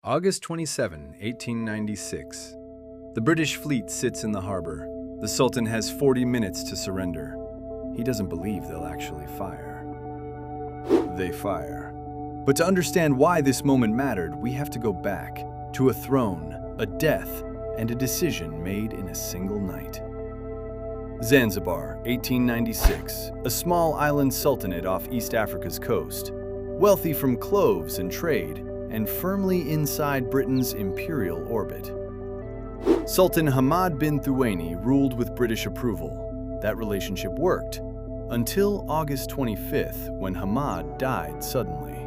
August 27, 1896. The British fleet sits in the harbor. The Sultan has 40 minutes to surrender. He doesn't believe they'll actually fire. They fire. But to understand why this moment mattered, we have to go back to a throne, a death, and a decision made in a single night. Zanzibar, 1896, a small island sultanate off East Africa's coast, wealthy from cloves and trade, and firmly inside Britain's imperial orbit. Sultan Hamad bin Thuwaini ruled with British approval. That relationship worked, until August 25th, when Hamad died suddenly.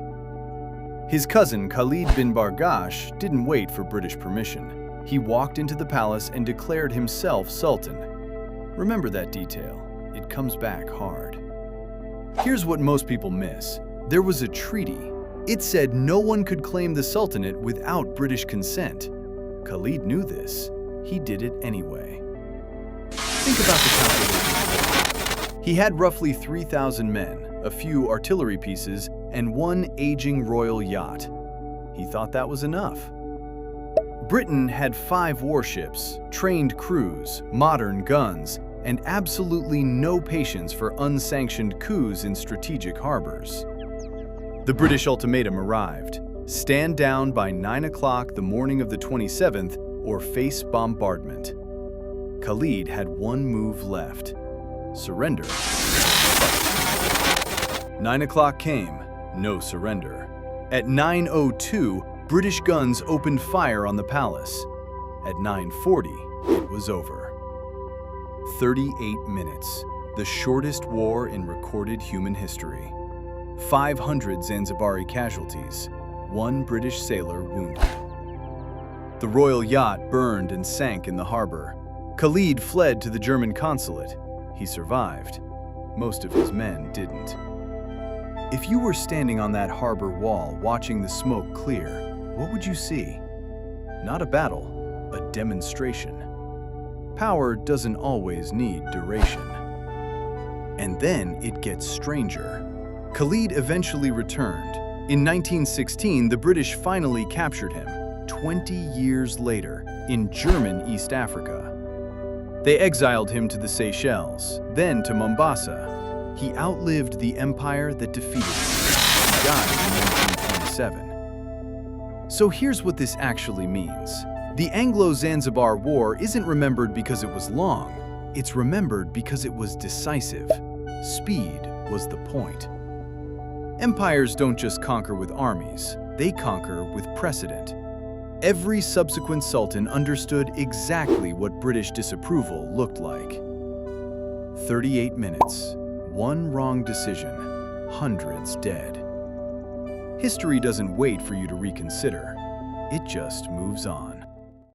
His cousin Khalid bin Barghash didn't wait for British permission. He walked into the palace and declared himself sultan. Remember that detail. It comes back hard. Here's what most people miss. There was a treaty. It said no one could claim the sultanate without British consent. Khalid knew this. He did it anyway. Think about the calculation. He had roughly 3,000 men, a few artillery pieces, and one aging royal yacht. He thought that was enough. Britain had 5 warships, trained crews, modern guns, and absolutely no patience for unsanctioned coups in strategic harbors. The British ultimatum arrived. Stand down by 9 o'clock the morning of the 27th or face bombardment. Khalid had one move left. Surrender. 9 o'clock came. No surrender. At 9:02, British guns opened fire on the palace. At 9:40, it was over. 38 minutes, the shortest war in recorded human history. 500 Zanzibari casualties, 1 British sailor wounded. The royal yacht burned and sank in the harbor. Khalid fled to the German consulate. He survived. Most of his men didn't. If you were standing on that harbor wall watching the smoke clear, what would you see? Not a battle, a demonstration. Power doesn't always need duration. And then it gets stranger. Khalid eventually returned. In 1916, the British finally captured him, 20 years later, in German East Africa. They exiled him to the Seychelles, then to Mombasa. He outlived the empire that defeated him. He died in 1927. So here's what this actually means. The Anglo-Zanzibar War isn't remembered because it was long. It's remembered because it was decisive. Speed was the point. Empires don't just conquer with armies, they conquer with precedent. Every subsequent sultan understood exactly what British disapproval looked like. 38 minutes, 1 wrong decision, hundreds dead. History doesn't wait for you to reconsider, it just moves on.